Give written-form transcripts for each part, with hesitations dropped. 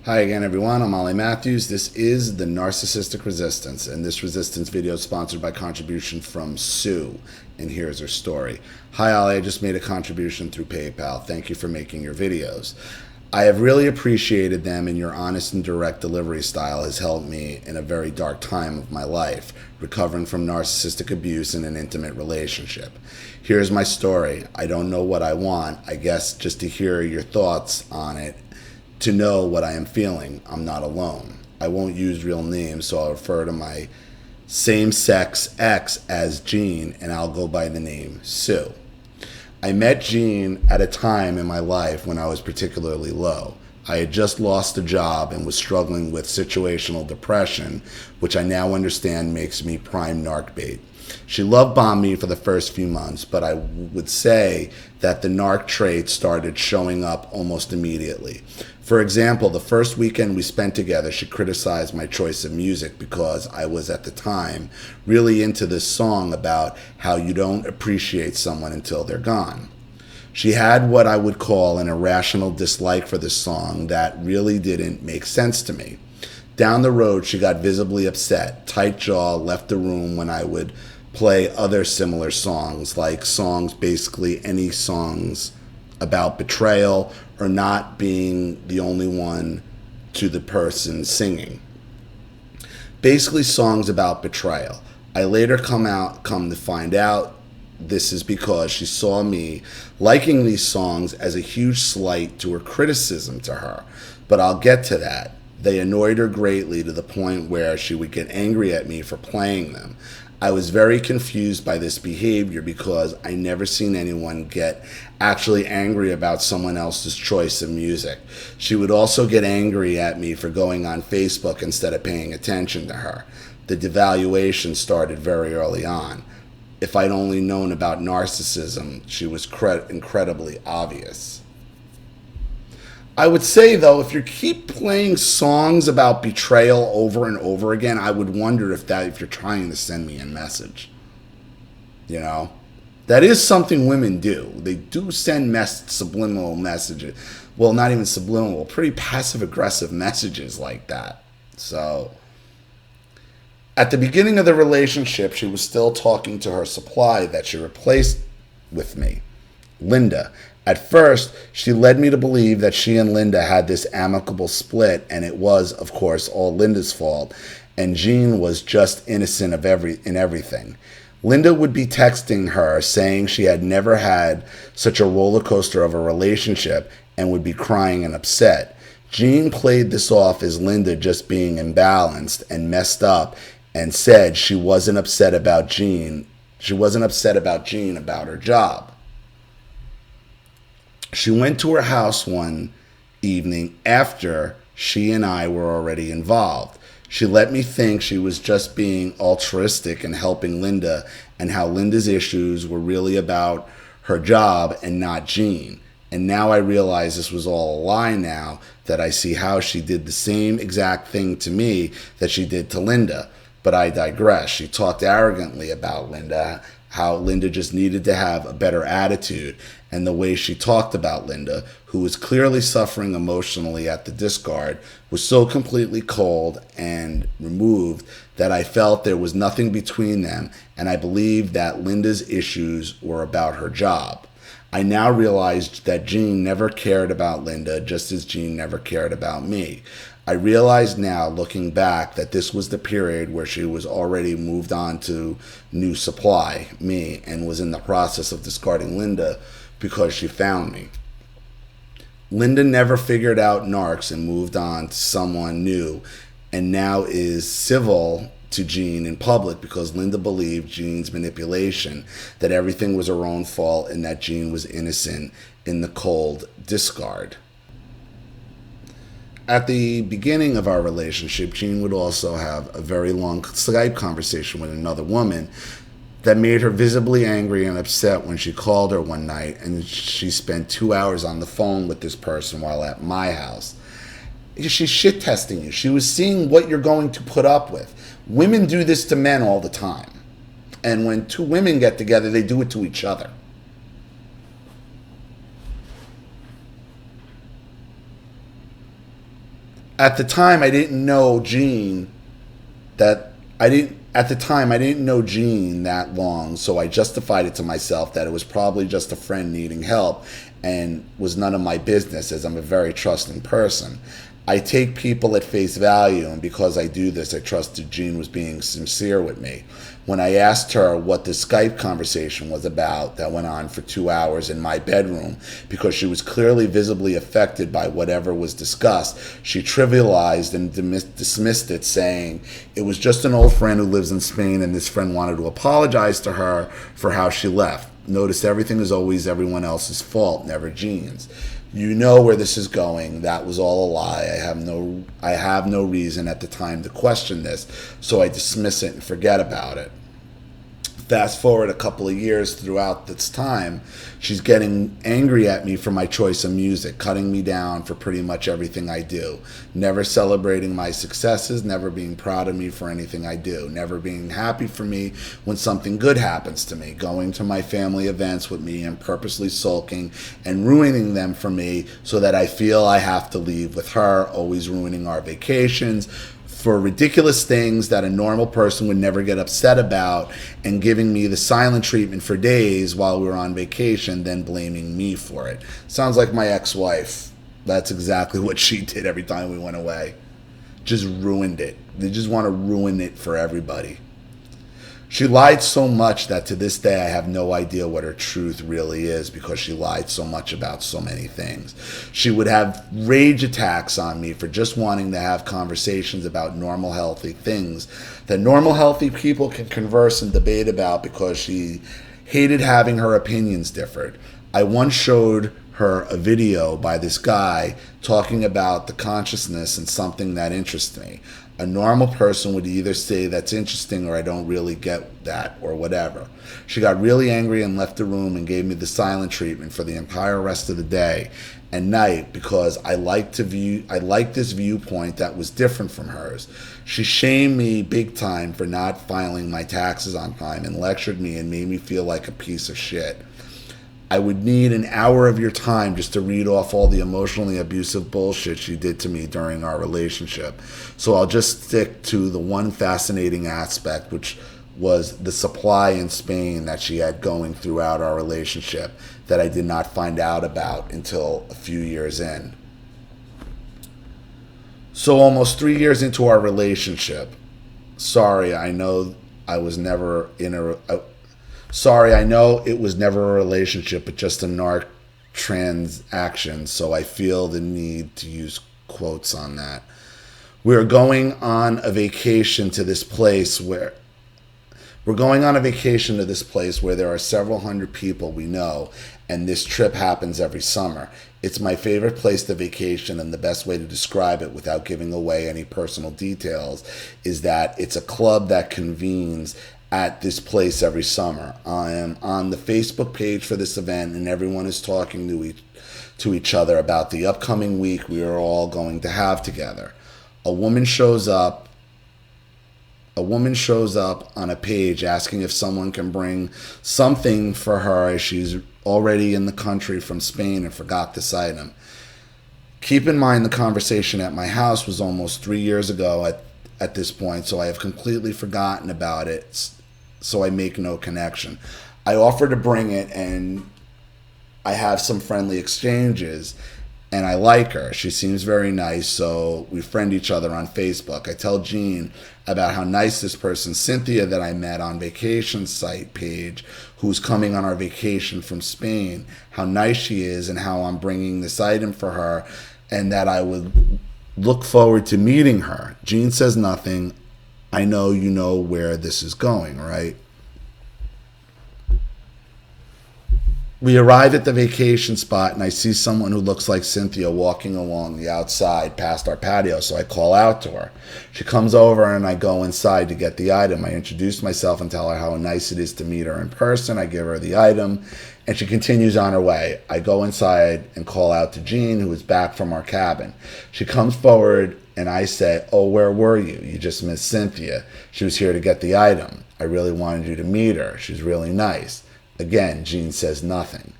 Hi again, everyone. I'm Ollie Matthews. This is the Narcissistic Resistance, and this resistance video is sponsored by contribution from Sue, and here's her story. Hi, Ollie. I just made a contribution through PayPal. Thank you for making your videos. I have really appreciated them, and your honest and direct delivery style has helped me in a very dark time of my life, recovering from narcissistic abuse in an intimate relationship. Here's my story. I don't know what I want. I guess just to hear your thoughts on it, to know what I am feeling. I'm not alone. I won't use real names, so I'll refer to my same-sex ex as Jean, and I'll go by the name Sue. I met Jean at a time in my life when I was particularly low. I had just lost a job and was struggling with situational depression, which I now understand makes me prime narc bait. She love bombed me for the first few months, but I would say that the narc trait started showing up almost immediately. For example, the first weekend we spent together, she criticized my choice of music because I was at the time really into this song about how you don't appreciate someone until they're gone. She had what I would call an irrational dislike for this song that really didn't make sense to me. Down the road, she got visibly upset, tight jaw, left the room when I would play other similar songs, like songs, basically any songs about betrayal or not being the only one to the person singing. Basically songs about betrayal. I later come to find out this is because she saw me liking these songs as a huge slight to her criticism to her, but I'll get to that. They annoyed her greatly to the point where she would get angry at me for playing them. I was very confused by this behavior because I never seen anyone get actually angry about someone else's choice of music. She would also get angry at me for going on Facebook instead of paying attention to her. The devaluation started very early on. If I'd only known about narcissism, she was incredibly obvious. I would say, though, if you keep playing songs about betrayal over and over again, I would wonder if you're trying to send me a message. You know? That is something women do. They do send subliminal messages. Well, not even subliminal, pretty passive-aggressive messages like that. So, at the beginning of the relationship, she was still talking to her supply that she replaced with me, Linda. At first, she led me to believe that she and Linda had this amicable split, and it was, of course, all Linda's fault, and Jean was just innocent in everything. Linda would be texting her saying she had never had such a roller coaster of a relationship and would be crying and upset. Jean played this off as Linda just being imbalanced and messed up and said she wasn't upset about Jean. She wasn't upset about Jean about her job. She went to her house one evening after she and I were already involved. She let me think she was just being altruistic and helping Linda, and how Linda's issues were really about her job and not Jean. And now I realize this was all a lie now that I see how she did the same exact thing to me that she did to Linda. But I digress. She talked arrogantly about Linda, how Linda just needed to have a better attitude, and the way she talked about Linda, who was clearly suffering emotionally at the discard, was so completely cold and removed that I felt there was nothing between them, and I believed that Linda's issues were about her job. I now realized that Jean never cared about Linda, just as Jean never cared about me. I realize now, looking back, that this was the period where she was already moved on to new supply, me, and was in the process of discarding Linda because she found me. Linda never figured out narcs and moved on to someone new, and now is civil to Jean in public because Linda believed Jean's manipulation, that everything was her own fault and that Jean was innocent in the cold discard. At the beginning of our relationship, Jean would also have a very long Skype conversation with another woman that made her visibly angry and upset when she called her one night, and she spent 2 hours on the phone with this person while at my house. She's shit testing you. She was seeing what you're going to put up with. Women do this to men all the time. And when two women get together, they do it to each other. At the time, I didn't know Jean that I didn't. At the time, I didn't know Jean that long, so I justified it to myself that it was probably just a friend needing help and was none of my business, as I'm a very trusting person. I take people at face value, and because I do this, I trusted Jean was being sincere with me. When I asked her what the Skype conversation was about that went on for 2 hours in my bedroom, because she was clearly visibly affected by whatever was discussed, she trivialized and dismissed it, saying it was just an old friend who lives in Spain, and this friend wanted to apologize to her for how she left. Notice everything is always everyone else's fault, never Jean's. You know where this is going. That was all a lie. I have no reason at the time to question this, so I dismiss it and forget about it. Fast forward a couple of years throughout this time, she's getting angry at me for my choice of music, cutting me down for pretty much everything I do, never celebrating my successes, never being proud of me for anything I do, never being happy for me when something good happens to me, going to my family events with me and purposely sulking and ruining them for me so that I feel I have to leave with her, always ruining our vacations, for ridiculous things that a normal person would never get upset about, and giving me the silent treatment for days while we were on vacation, then blaming me for it. Sounds like my ex-wife. That's exactly what she did every time we went away. Just ruined it. They just want to ruin it for everybody. She lied so much that to this day I have no idea what her truth really is, because she lied so much about so many things. She would have rage attacks on me for just wanting to have conversations about normal, healthy things that normal, healthy people can converse and debate about, because she hated having her opinions differed. I once showed her a video by this guy talking about the consciousness and something that interests me. A normal person would either say that's interesting or I don't really get that or whatever. She got really angry and left the room and gave me the silent treatment for the entire rest of the day and night, because I liked this viewpoint that was different from hers. She shamed me big time for not filing my taxes on time and lectured me and made me feel like a piece of shit. I would need an hour of your time just to read off all the emotionally abusive bullshit she did to me during our relationship. So I'll just stick to the one fascinating aspect, which was the supply in Spain that she had going throughout our relationship that I did not find out about until a few years in. So almost 3 years into our relationship, sorry, I know it was never a relationship, but just a narc transaction, so I feel the need to use quotes on that. We're going on a vacation to this place where there are several hundred people we know, and this trip happens every summer. It's my favorite place to vacation, and the best way to describe it without giving away any personal details is that it's a club that convenes at this place every summer. I am on the Facebook page for this event, and everyone is talking to each other about the upcoming week we are all going to have together. A woman shows up on a page asking if someone can bring something for her, as she's already in the country from Spain and forgot this item. Keep in mind the conversation at my house was almost 3 years ago at this point, so I have completely forgotten about it, so I make no connection. I offer to bring it, and I have some friendly exchanges, and I like her. She seems very nice, so we friend each other on Facebook. I tell Jean about how nice this person, Cynthia, that I met on vacation site page, who's coming on our vacation from Spain, how nice she is and how I'm bringing this item for her, and that I would look forward to meeting her. Jean says nothing. I know you know where this is going, right? We arrive at the vacation spot, and I see someone who looks like Cynthia walking along the outside past our patio, so I call out to her. She comes over, and I go inside to get the item. I introduce myself and tell her how nice it is to meet her in person. I give her the item, and she continues on her way. I go inside and call out to Jean, who is back from our cabin. She comes forward, and I say, "Oh, where were you? You just missed Cynthia. She was here to get the item. I really wanted you to meet her. She's really nice." Again, Jean says nothing.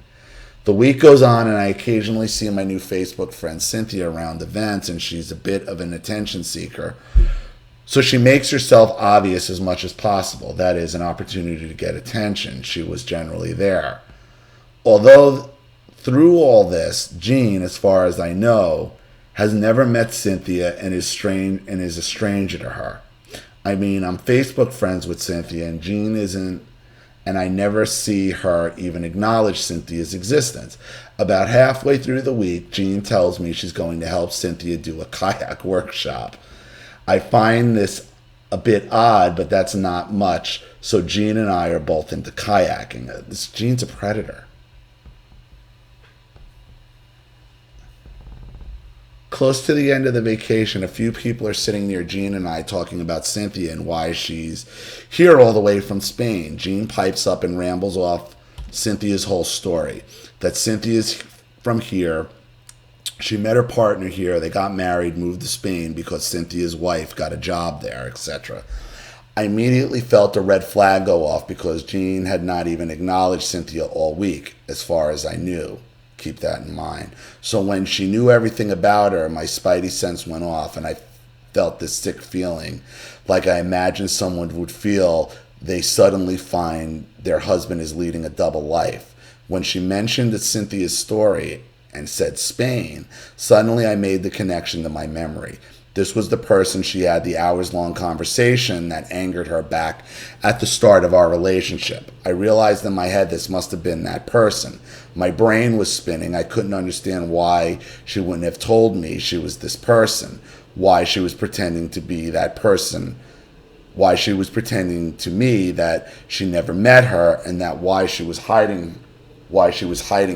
The week goes on, and I occasionally see my new Facebook friend Cynthia around events, and she's a bit of an attention seeker. So she makes herself obvious as much as possible. That is, an opportunity to get attention. She was generally there. Although through all this, Jean, as far as I know, has never met Cynthia and is a stranger to her. I mean, I'm Facebook friends with Cynthia, and Jean isn't, and I never see her even acknowledge Cynthia's existence. About halfway through the week, Jean tells me she's going to help Cynthia do a kayak workshop. I find this a bit odd, but that's not much, so Jean and I are both into kayaking. Jean's a predator. Close to the end of the vacation, a few people are sitting near Jean and I talking about Cynthia and why she's here all the way from Spain. Jean pipes up and rambles off Cynthia's whole story. That Cynthia's from here. She met her partner here. They got married, moved to Spain because Cynthia's wife got a job there, etc. I immediately felt a red flag go off because Jean had not even acknowledged Cynthia all week, as far as I knew. Keep that in mind. So when she knew everything about her, my spidey sense went off, and I felt this sick feeling, like I imagined someone would feel they suddenly find their husband is leading a double life. When she mentioned Cynthia's story and said Spain, suddenly I made the connection to my memory. This was the person she had the hours-long conversation that angered her back at the start of our relationship. I realized in my head this must have been that person. My brain was spinning. I couldn't understand why she wouldn't have told me she was this person, why she was pretending to be that person, why she was pretending to me that she never met her, and that why she was hiding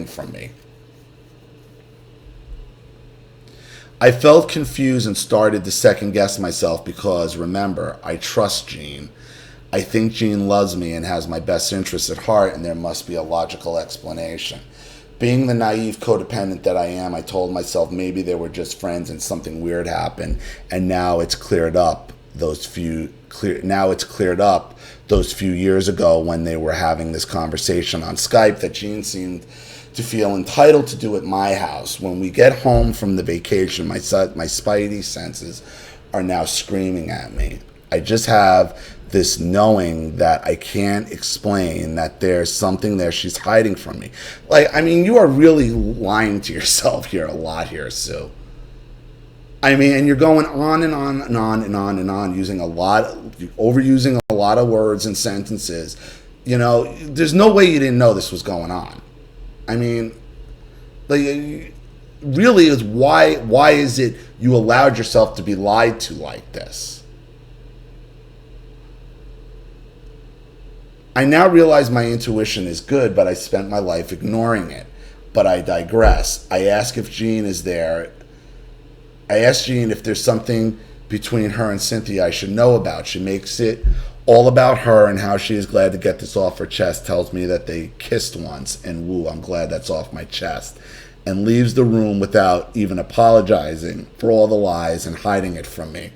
from me. I felt confused and started to second guess myself because, remember, I trust Jean. I think Jean loves me and has my best interests at heart, and there must be a logical explanation. Being the naive codependent that I am, I told myself maybe they were just friends and something weird happened, and now it's cleared up those few years ago when they were having this conversation on Skype that Jean seemed to feel entitled to do at my house. When we get home from the vacation, my spidey senses are now screaming at me. I just have this knowing that I can't explain, that there's something there she's hiding from me. Like, I mean, you are really lying to yourself here a lot here, Sue. I mean, and you're going on and on and on and on and on, overusing a lot of words and sentences. You know, there's no way you didn't know this was going on. I mean, like, really, is why is it you allowed yourself to be lied to like this? I now realize my intuition is good, but I spent my life ignoring it. But I digress. I ask Jean if there's something between her and Cynthia I should know about. She makes it all about her and how she is glad to get this off her chest, tells me that they kissed once, and woo, I'm glad that's off my chest, and leaves the room without even apologizing for all the lies and hiding it from me.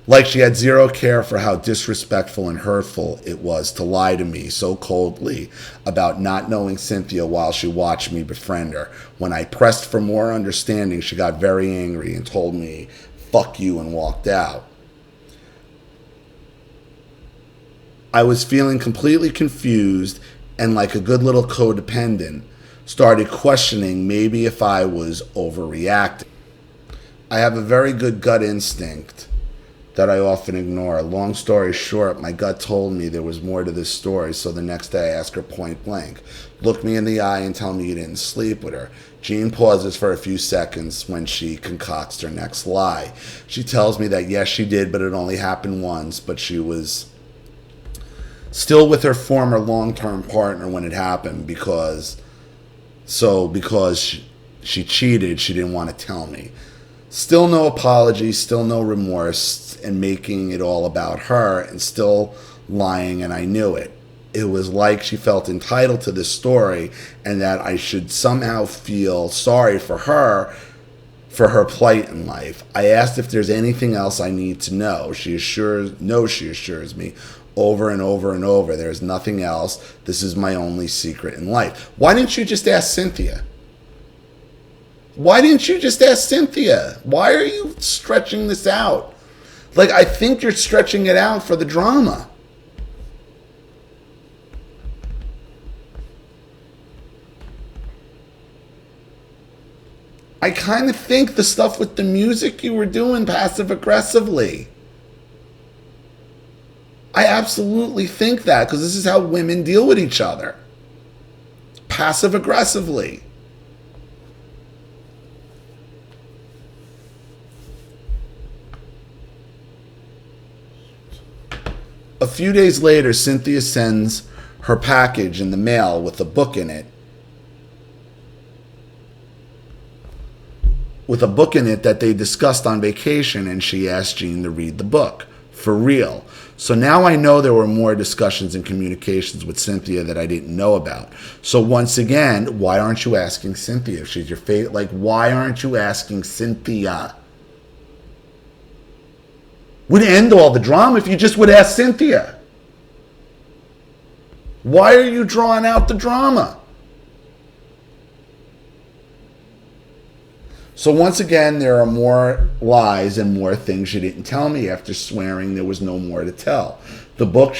Like she had zero care for how disrespectful and hurtful it was to lie to me so coldly about not knowing Cynthia while she watched me befriend her. When I pressed for more understanding, she got very angry and told me, "Fuck you," and walked out. I was feeling completely confused and, like a good little codependent, started questioning maybe if I was overreacting. I have a very good gut instinct that I often ignore. Long story short, my gut told me there was more to this story, so the next day I asked her point blank, look me in the eye and tell me you didn't sleep with her. Jean pauses for a few seconds when she concocts her next lie. She tells me that yes, she did, but it only happened once, but she was still with her former long-term partner when it happened because she cheated, she didn't want to tell me. Still no apology, still no remorse, and making it all about her and still lying, and I knew it. It was like she felt entitled to this story and that I should somehow feel sorry for her plight in life. I asked if there's anything else I need to know. She assures me over and over and over. There's nothing else. This is my only secret in life. Why didn't you just ask Cynthia? Why didn't you just ask Cynthia? Why are you stretching this out? Like, I think you're stretching it out for the drama. I kind of think the stuff with the music you were doing passive aggressively. I absolutely think that, because this is how women deal with each other. Passive aggressively. A few days later, Cynthia sends her package in the mail with a book in it. With a book in it that they discussed on vacation, and she asked Gene to read the book. For real. So now I know there were more discussions and communications with Cynthia that I didn't know about. So once again, why aren't you asking Cynthia if she's your favorite? Like, why aren't you asking Cynthia? Would end all the drama if you just would ask Cynthia. Why are you drawing out the drama? So once again, there are more lies and more things you didn't tell me after swearing there was no more to tell. The book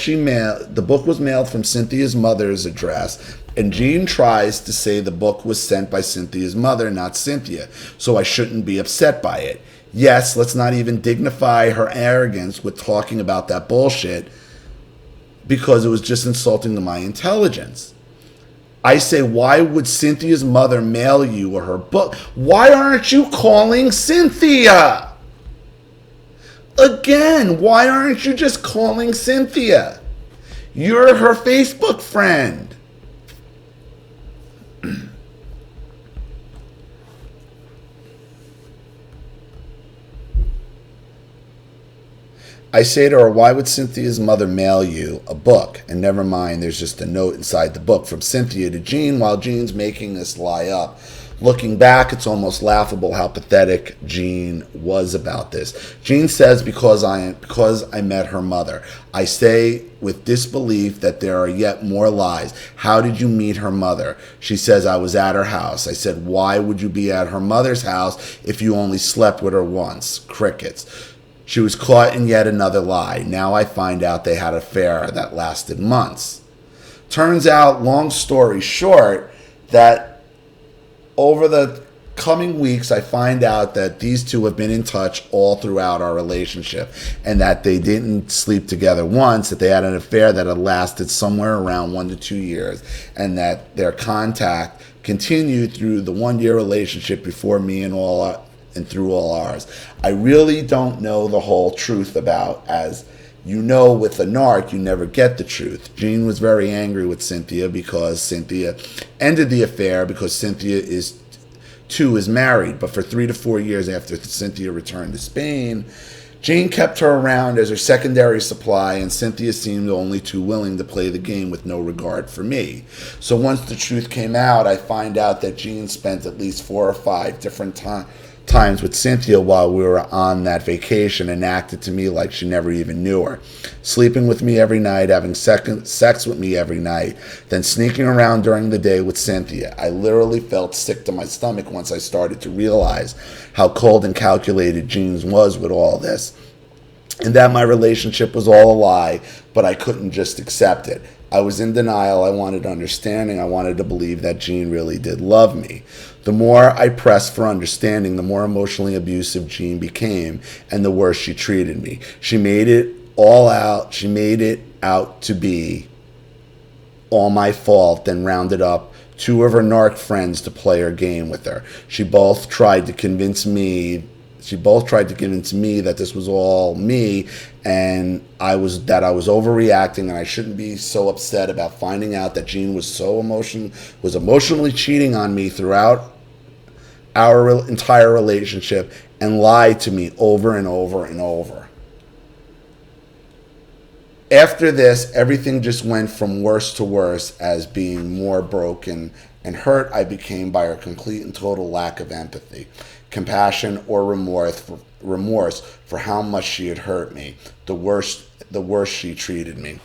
was mailed from Cynthia's mother's address, and Gene tries to say the book was sent by Cynthia's mother, not Cynthia, so I shouldn't be upset by it. Yes, let's not even dignify her arrogance with talking about that bullshit, because it was just insulting to my intelligence. I say, why would Cynthia's mother mail you her book? Why aren't you calling Cynthia? Again, why aren't you just calling Cynthia? You're her Facebook friend. I say to her, why would Cynthia's mother mail you a book? And never mind, there's just a note inside the book from Cynthia to Gene while Gene's making this lie up. Looking back, it's almost laughable how pathetic Gene was about this. Gene says, because I met her mother. I say with disbelief that there are yet more lies. How did you meet her mother? She says, I was at her house. I said, why would you be at her mother's house if you only slept with her once? Crickets. She was caught in yet another lie. Now I find out they had an affair that lasted months. Turns out, long story short, that over the coming weeks, I find out that these two have been in touch all throughout our relationship, and that they didn't sleep together once, that they had an affair that had lasted somewhere around 1 to 2 years, and that their contact continued through the 1-year relationship before me and through all ours. I really don't know the whole truth about, as you know, with a narc, you never get the truth. Gene was very angry with Cynthia because Cynthia ended the affair, because Cynthia is married. But for 3 to 4 years after Cynthia returned to Spain, Gene kept her around as her secondary supply, and Cynthia seemed only too willing to play the game with no regard for me. So once the truth came out, I find out that Gene spent at least 4 or 5 different times with Cynthia while we were on that vacation, and acted to me like she never even knew her. Sleeping with me every night, having sex with me every night, then sneaking around during the day with Cynthia. I literally felt sick to my stomach once I started to realize how cold and calculated Gene was with all this, and that my relationship was all a lie, but I couldn't just accept it. I was in denial. I wanted understanding. I wanted to believe that Gene really did love me. The more I pressed for understanding, the more emotionally abusive Gene became, and the worse she treated me. She made it out to be all my fault, then rounded up 2 of her narc friends to play her game with her. She both tried to convince me that this was all me, and I was overreacting, and I shouldn't be so upset about finding out that Gene was emotionally cheating on me throughout our entire relationship, and lied to me over and over and over. After this, everything just went from worse to worse as being more broken and hurt I became by her complete and total lack of empathy, compassion, or remorse for how much she had hurt me, the worse she treated me.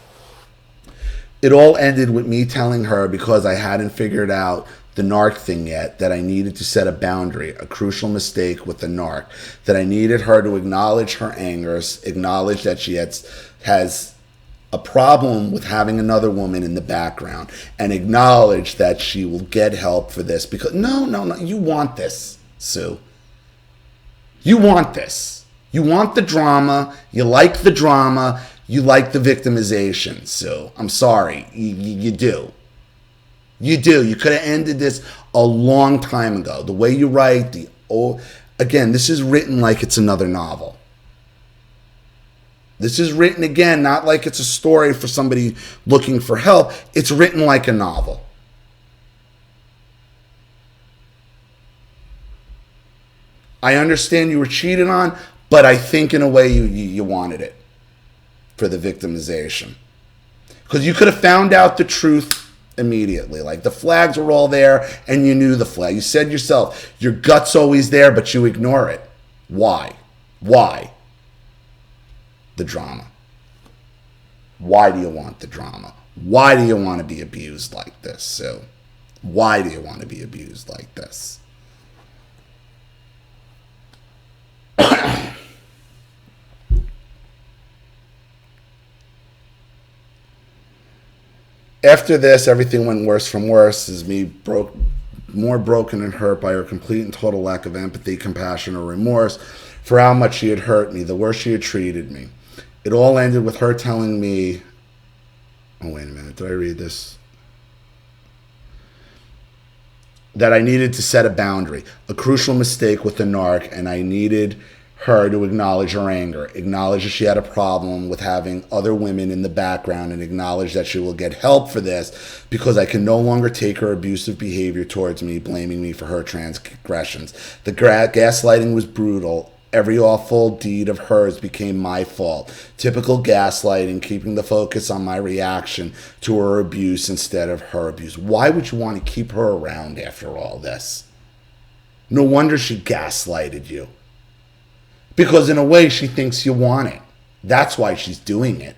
It all ended with me telling her, because I hadn't figured out the narc thing yet, that I needed to set a boundary, a crucial mistake with the narc, that I needed her to acknowledge her angers, acknowledge that she has a problem with having another woman in the background, and acknowledge that she will get help for this. Because no, you want this, Sue. You want this. You want the drama. You like the drama. You like the victimization, Sue. I'm sorry. You do. You do. You could have ended this a long time ago. The way you write, again, this is written like it's another novel. This is written, again, not like it's a story for somebody looking for help. It's written like a novel. I understand you were cheated on, but I think in a way you wanted it for the victimization. Because you could have found out the truth immediately. Like, the flags were all there and you knew the flag. You said yourself, your gut's always there, but you ignore it. Why? The drama. Why do you want the drama? Why do you want to be abused like this, Sue? Why do you want to be abused like this? After this, everything went worse from worse as me more broken and hurt by her complete and total lack of empathy, compassion, or remorse for how much she had hurt me, the worse she had treated me. It all ended with her telling me, oh, wait a minute, did I read this? That I needed to set a boundary, a crucial mistake with the narc, and I needed her to acknowledge her anger, acknowledge that she had a problem with having other women in the background, and acknowledge that she will get help for this because I can no longer take her abusive behavior towards me, blaming me for her transgressions. The gaslighting was brutal. Every awful deed of hers became my fault. Typical gaslighting, keeping the focus on my reaction to her abuse instead of her abuse. Why would you want to keep her around after all this? No wonder she gaslighted you. Because in a way, she thinks you want it. That's why she's doing it.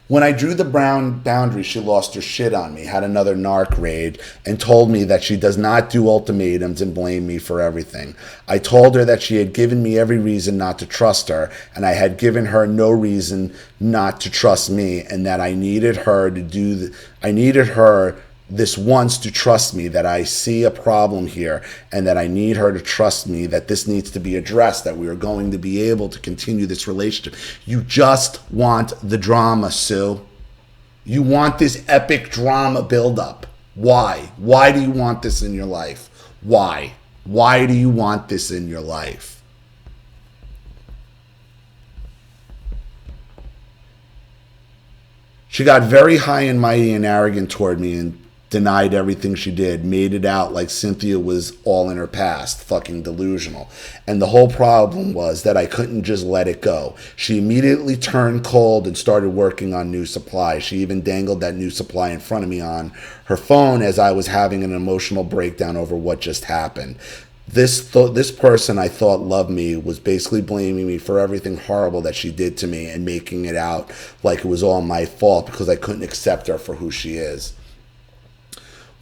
When I drew the brown boundary, she lost her shit on me, had another narc raid, and told me that she does not do ultimatums and blame me for everything. I told her that she had given me every reason not to trust her, and I had given her no reason not to trust me, and that I needed her this once to trust me, that I see a problem here, and that I need her to trust me, that this needs to be addressed, that we are going to be able to continue this relationship. You just want the drama, Sue. You want this epic drama buildup. Why? Why do you want this in your life? Why? Why do you want this in your life? She got very high and mighty and arrogant toward me and denied everything she did, made it out like Cynthia was all in her past, fucking delusional. And the whole problem was that I couldn't just let it go. She immediately turned cold and started working on new supply. She even dangled that new supply in front of me on her phone as I was having an emotional breakdown over what just happened. This person I thought loved me was basically blaming me for everything horrible that she did to me and making it out like it was all my fault because I couldn't accept her for who she is.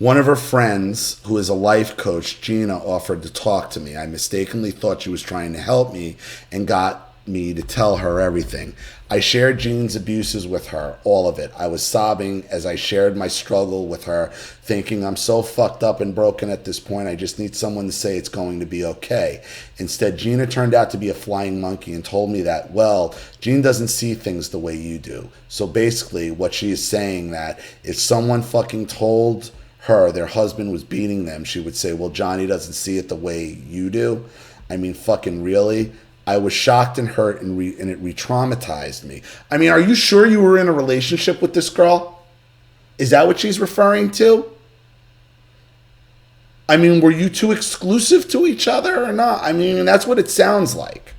One of her friends, who is a life coach, Gina, offered to talk to me. I mistakenly thought she was trying to help me and got me to tell her everything. I shared Jean's abuses with her, all of it. I was sobbing as I shared my struggle with her, thinking I'm so fucked up and broken at this point, I just need someone to say it's going to be okay. Instead, Gina turned out to be a flying monkey and told me that, well, Jean doesn't see things the way you do. So basically, what she is saying that if someone fucking told her their husband was beating them, she would say, well, Johnny doesn't see it the way you do. I mean, fucking really? I was shocked and hurt, and it re-traumatized me. I mean, are you sure you were in a relationship with this girl? Is that what she's referring to? I mean, were you two exclusive to each other or not? I mean, that's what it sounds like.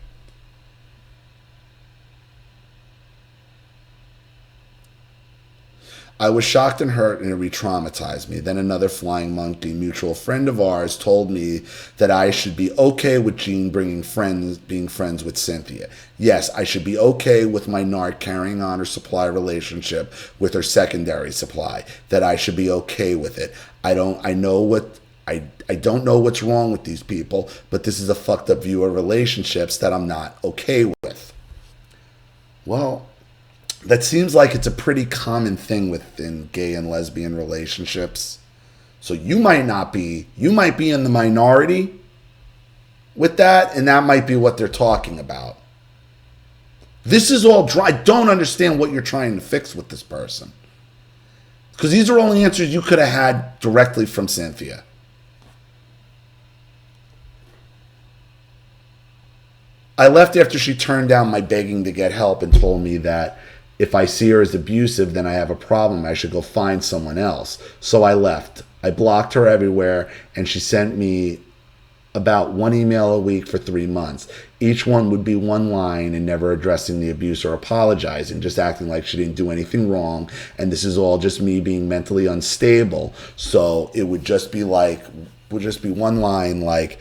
I was shocked and hurt, and it re-traumatized me. Then another flying monkey, mutual friend of ours, told me that I should be okay with Jean being friends with Cynthia. Yes, I should be okay with my narc carrying on her supply relationship with her secondary supply. That I should be okay with it. I don't know what's wrong with these people, but this is a fucked up view of relationships that I'm not okay with. Well, that seems like it's a pretty common thing within gay and lesbian relationships. So you might be in the minority with that, and that might be what they're talking about. This is all dry. I don't understand what you're trying to fix with this person. Because these are only answers you could have had directly from Cynthia. I left after she turned down my begging to get help and told me that if I see her as abusive, then I have a problem. I should go find someone else. So I left. I blocked her everywhere, and she sent me about one email a week for 3 months. Each one would be one line and never addressing the abuse or apologizing, just acting like she didn't do anything wrong. And this is all just me being mentally unstable. So it would just be one line like,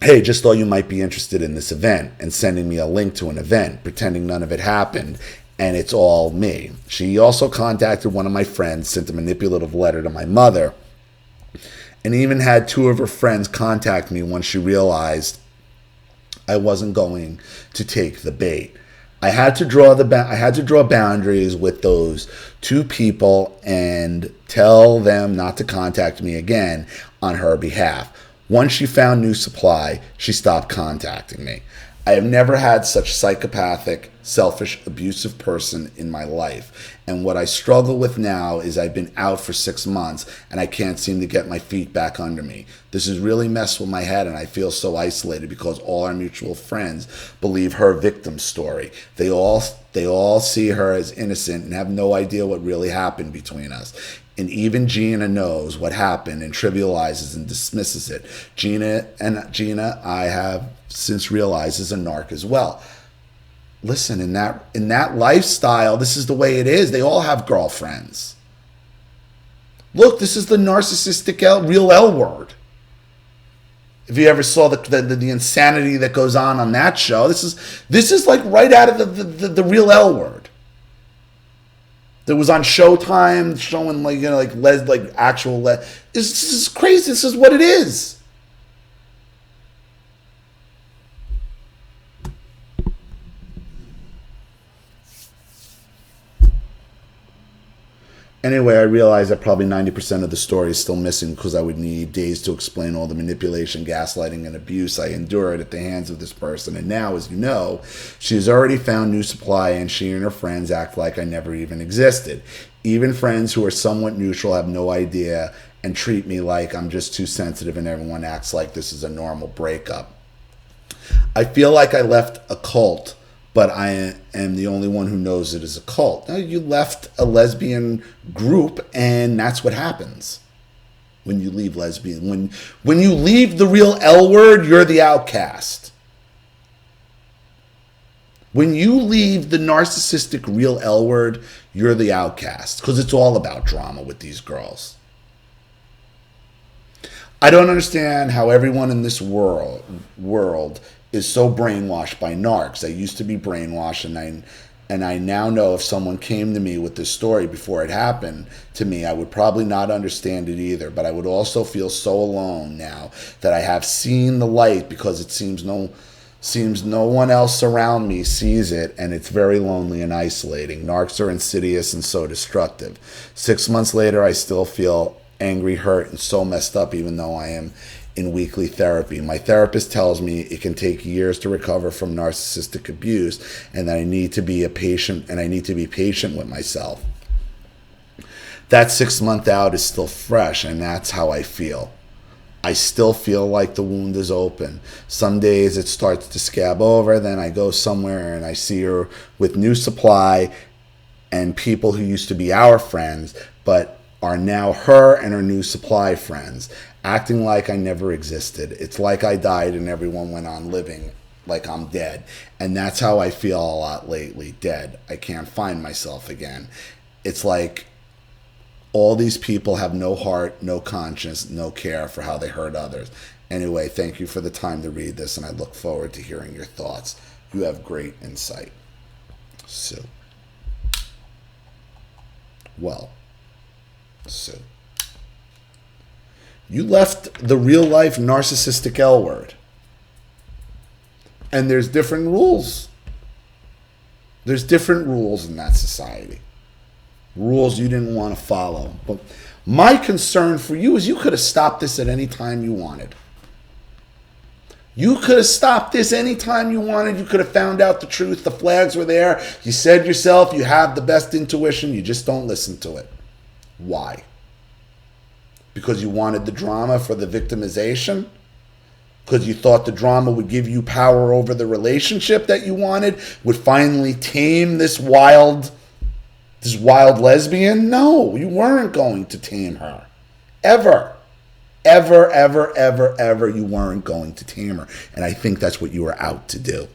hey, just thought you might be interested in this event, and sending me a link to an event, pretending none of it happened, and it's all me. She also contacted one of my friends, sent a manipulative letter to my mother, and even had 2 of her friends contact me once she realized I wasn't going to take the bait. I had to draw boundaries with those 2 people and tell them not to contact me again on her behalf. Once she found new supply, she stopped contacting me. I have never had such psychopathic, selfish, abusive person in my life. And what I struggle with now is I've been out for 6 months and I can't seem to get my feet back under me. This has really messed with my head, and I feel so isolated because all our mutual friends believe her victim story. They all see her as innocent and have no idea what really happened between us. And even Gina knows what happened and trivializes and dismisses it. Gina, I have since realized, is a narc as well. Listen, in that lifestyle, this is the way it is. They all have girlfriends. Look, this is the narcissistic real L word. If you ever saw the insanity that goes on that show, this is like right out of the real L word. That was on Showtime, showing This is crazy. This is what it is. Anyway, I realized that probably 90% of the story is still missing because I would need days to explain all the manipulation, gaslighting, and abuse I endured at the hands of this person. And now, as you know, she has already found new supply, and she and her friends act like I never even existed. Even friends who are somewhat neutral have no idea and treat me like I'm just too sensitive, and everyone acts like this is a normal breakup. I feel like I left a cult, but I am the only one who knows it is a cult. Now, you left a lesbian group, and that's what happens when you leave lesbian. When you leave the real L word, you're the outcast. When you leave the narcissistic real L word, you're the outcast, because it's all about drama with these girls. I don't understand how everyone in this world is so brainwashed by narcs. I used to be brainwashed, and I now know if someone came to me with this story before it happened to me, I would probably not understand it either. But I would also feel so alone now that I have seen the light, because it seems no one else around me sees it, and it's very lonely and isolating. Narcs are insidious and so destructive. 6 months later, I still feel angry, hurt, and so messed up, even though I am in weekly therapy. My therapist tells me it can take years to recover from narcissistic abuse, and that I need to be patient with myself. That 6 month out is still fresh, and that's how I feel. I still feel like the wound is open. Some days it starts to scab over, then I go somewhere and I see her with new supply and people who used to be our friends, but are now her and her new supply friends, acting like I never existed. It's like I died and everyone went on living like I'm dead. And that's how I feel a lot lately, dead. I can't find myself again. It's like all these people have no heart, no conscience, no care for how they hurt others. Anyway, thank you for the time to read this, and I look forward to hearing your thoughts. You have great insight. Sue. Well, Sue, you left the real life narcissistic L word. And there's different rules. There's different rules in that society. Rules you didn't want to follow. But my concern for you is you could have stopped this at any time you wanted. You could have stopped this anytime you wanted. You could have found out the truth. The flags were there. You said yourself you have the best intuition. You just don't listen to it. Why? Because you wanted the drama for the victimization? Because you thought the drama would give you power over the relationship that you wanted? Would finally tame this wild lesbian? No, you weren't going to tame her. Ever. Ever, ever, ever, ever, you weren't going to tame her. And I think that's what you were out to do.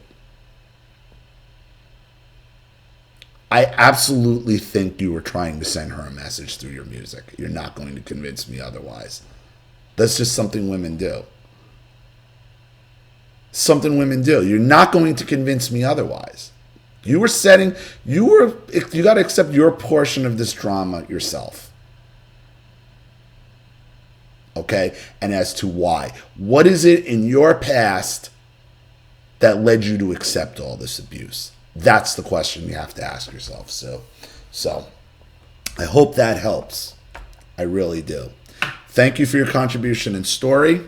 I absolutely think you were trying to send her a message through your music. You're not going to convince me otherwise. That's just something women do. Something women do. You're not going to convince me otherwise. You got to accept your portion of this drama yourself. Okay? And as to why. What is it in your past that led you to accept all this abuse? That's the question you have to ask yourself. So I hope that helps. I really do. Thank you for your contribution and story.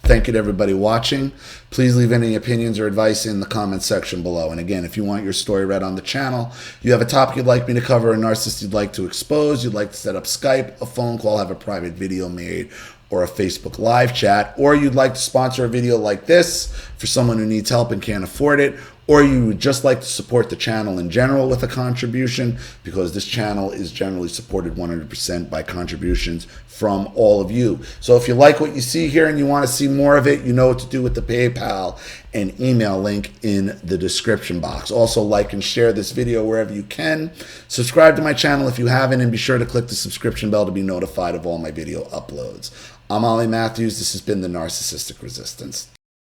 Thank you to everybody watching. Please leave any opinions or advice in the comments section below. And again, if you want your story read on the channel, you have a topic you'd like me to cover, a narcissist you'd like to expose, you'd like to set up Skype, a phone call, have a private video made, or a Facebook live chat, or you'd like to sponsor a video like this for someone who needs help and can't afford it, or you would just like to support the channel in general with a contribution, because this channel is generally supported 100% by contributions from all of you. So if you like what you see here and you want to see more of it, you know what to do with the PayPal and email link in the description box. Also, like and share this video wherever you can. Subscribe to my channel if you haven't, and be sure to click the subscription bell to be notified of all my video uploads. I'm Ollie Matthews. This has been the Narcissistic Resistance.